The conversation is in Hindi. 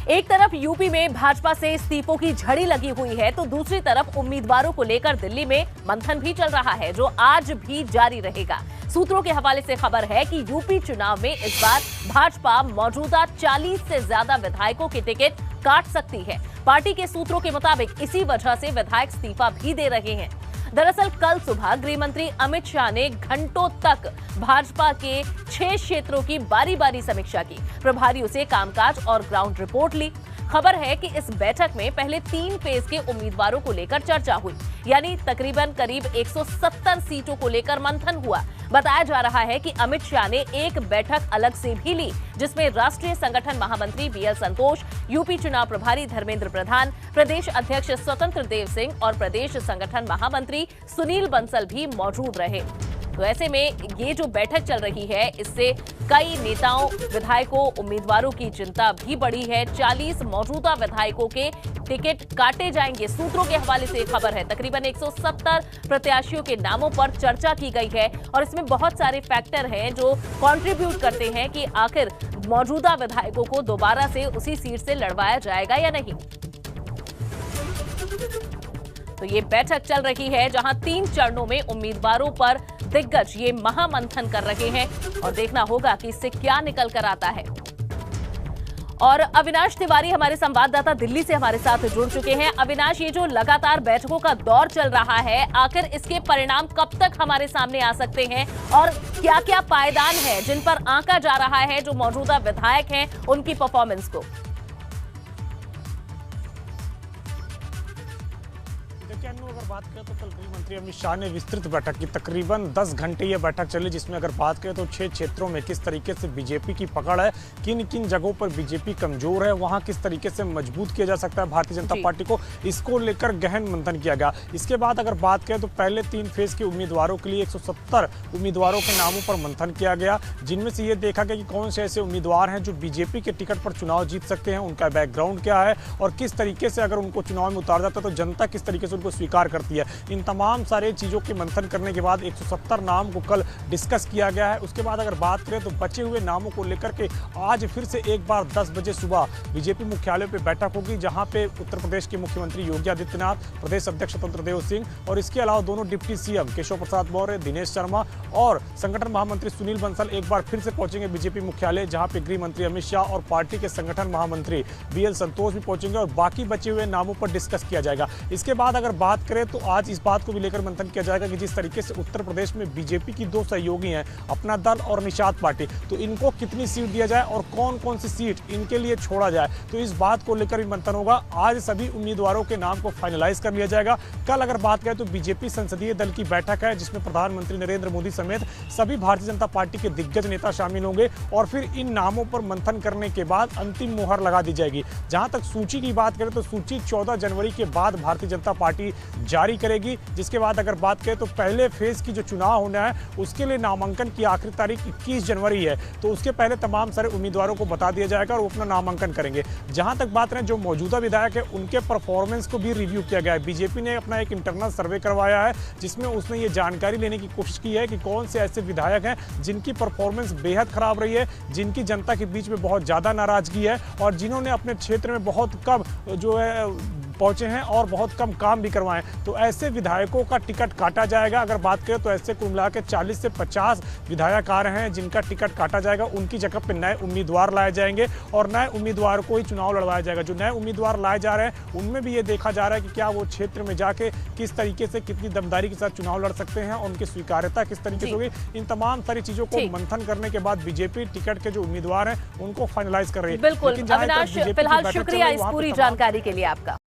एक तरफ यूपी में भाजपा से इस्तीफों की झड़ी लगी हुई है, तो दूसरी तरफ उम्मीदवारों को लेकर दिल्ली में मंथन भी चल रहा है, जो आज भी जारी रहेगा। सूत्रों के हवाले से खबर है कि यूपी चुनाव में इस बार भाजपा मौजूदा 40 से ज्यादा विधायकों की टिकट काट सकती है। पार्टी के सूत्रों के मुताबिक इसी वजह से विधायक इस्तीफा भी दे रहे हैं। दरअसल कल सुबह गृह मंत्री अमित शाह ने घंटों तक भाजपा के 6 क्षेत्रों की बारी बारी समीक्षा की, प्रभारियों से कामकाज और ग्राउंड रिपोर्ट ली। खबर है कि इस बैठक में पहले 3 फेज के उम्मीदवारों को लेकर चर्चा हुई, यानी तकरीबन करीब 170 सीटों को लेकर मंथन हुआ। बताया जा रहा है कि अमित शाह ने एक बैठक अलग से भी ली, जिसमें राष्ट्रीय संगठन महामंत्री बीएल संतोष, यूपी चुनाव प्रभारी धर्मेंद्र प्रधान, प्रदेश अध्यक्ष स्वतंत्र देव सिंह और प्रदेश संगठन महामंत्री सुनील बंसल भी मौजूद रहे। तो ऐसे में ये जो बैठक चल रही है, इससे कई नेताओं, विधायकों, उम्मीदवारों की चिंता भी बढ़ी है। 40 मौजूदा विधायकों के टिकट काटे जाएंगे। सूत्रों के हवाले से खबर है तकरीबन 170 प्रत्याशियों के नामों पर चर्चा की गई है और इसमें बहुत सारे फैक्टर हैं जो कंट्रीब्यूट करते हैं कि आखिर मौजूदा विधायकों को दोबारा से उसी सीट से लड़वाया जाएगा या नहीं। तो ये बैठक चल रही है जहां 3 चरणों में उम्मीदवारों पर दिग्गज ये महामंथन कर रहे हैं और देखना होगा कि इससे क्या निकल कर आता है। और अविनाश तिवारी हमारे संवाददाता दिल्ली से हमारे साथ जुड़ चुके हैं। अविनाश, ये जो लगातार बैठकों का दौर चल रहा है, आखिर इसके परिणाम कब तक हमारे सामने आ सकते हैं और क्या क्या पायदान है जिन पर आंका जा रहा है जो मौजूदा विधायक हैं उनकी परफॉर्मेंस को? अगर बात करें तो कल गृह मंत्री अमित शाह ने विस्तृत बैठक की। तकरीबन 10 घंटे ये बैठक चली, जिसमें अगर बात करें तो 6 क्षेत्रों में किस तरीके से बीजेपी की पकड़ है, किन किन जगहों पर बीजेपी कमजोर है, वहां किस तरीके से मजबूत किया जा सकता है भारतीय जनता पार्टी को, इसको लेकर गहन मंथन किया गया। इसके बाद अगर बात करें तो पहले 3 फेज के उम्मीदवारों के लिए 170 उम्मीदवारों के नामों पर मंथन किया गया, जिनमें से ये देखा गया कि कौन से ऐसे उम्मीदवार हैं जो बीजेपी के टिकट पर चुनाव जीत सकते हैं, उनका बैकग्राउंड क्या है और किस तरीके से अगर उनको चुनाव में उतारा जाता है तो जनता किस तरीके से उनको स्वीकार करती है। इन तमाम सारे चीजों के मंथन करने के बाद 170 नाम को कल डिस्कस किया गया है। उसके बाद अगर बात करें तो बचे हुए नामों को लेकर के आज फिर से एक बार 10 बजे सुबह बीजेपी मुख्यालय पे बैठक होगी, जहां पे उत्तर प्रदेश के मुख्यमंत्री योगी आदित्यनाथ, प्रदेश अध्यक्ष स्वतंत्र देव सिंह और इसके अलावा दोनों डिप्टी सीएम केशव प्रसाद मौर्य, दिनेश शर्मा और संगठन महामंत्री सुनील बंसल एक बार फिर से पहुंचेंगे बीजेपी मुख्यालय, जहां पे गृह मंत्री अमित शाह और पार्टी के संगठन महामंत्री बीएल संतोष भी पहुंचेंगे और बाकी बचे हुए नामों पर डिस्कस किया जाएगा। इसके बाद अगर बात करें तो आज इस बात को भी लेकर मंथन किया जाएगा कि जिस तरीके से उत्तर प्रदेश में बीजेपी की 2 सहयोगी हैं, अपना दल और निषाद पार्टी, तो इनको कितनी सीट दिया जाए और कौन कौन सी सीट इनके लिए छोड़ा जाए, तो इस बात को लेकर भी मंथन होगा। आज सभी उम्मीदवारों के नाम को फाइनलाइज कर लिया जाएगा। कल अगर बात करें तो बीजेपी संसदीय दल की बैठक है, जिसमें प्रधानमंत्री नरेंद्र मोदी समेत सभी भारतीय जनता पार्टी के दिग्गज नेता शामिल होंगे और फिर इन नामों पर मंथन करने के बाद अंतिम मुहर लगा दी जाएगी। जहां तक सूची की बात करें तो सूची 14 जनवरी के बाद भारतीय जनता पार्टी जारी करेगी। जिसके बाद अगर बात करें तो पहले फेज की जो चुनाव होना है उसके लिए नामांकन की आखिरी तारीख 21 जनवरी है, तो उसके पहले तमाम सारे उम्मीदवारों को बता दिया जाएगा और वो अपना नामांकन करेंगे। जहां तक बात करें जो मौजूदा विधायक है उनके परफॉर्मेंस को भी रिव्यू किया गया है। बीजेपी ने अपना एक इंटरनल सर्वे करवाया है, जिसमें उसने ये जानकारी लेने की कोशिश की है कि कौन से ऐसे विधायक हैं जिनकी परफॉर्मेंस बेहद खराब रही है, जिनकी जनता के बीच में बहुत ज्यादा नाराजगी है और जिन्होंने अपने क्षेत्र में बहुत कम जो है पहुंचे हैं और बहुत कम काम भी करवाए। तो ऐसे विधायकों का टिकट काटा जाएगा। अगर बात करें तो ऐसे कुल मिला के 40 से 50 विधायक आ रहे हैं जिनका टिकट काटा जाएगा। उनकी जगह पे नए उम्मीदवार लाए जाएंगे और नए उम्मीदवार को ही चुनाव लड़वाया जाएगा। जो नए उम्मीदवार लाए जा रहे हैं उनमें भी ये देखा जा रहा है कि क्या वो क्षेत्र में जाके किस तरीके से कितनी दमदारी के साथ चुनाव लड़ सकते हैं और उनकी स्वीकार्यता किस तरीके से होगी। इन तमाम सारी चीजों को मंथन करने के बाद बीजेपी टिकट के जो उम्मीदवार हैं उनको फाइनलाइज कर रही है। बिल्कुल अविनाश, फिलहाल शुक्रिया इस पूरी जानकारी के लिए आपका।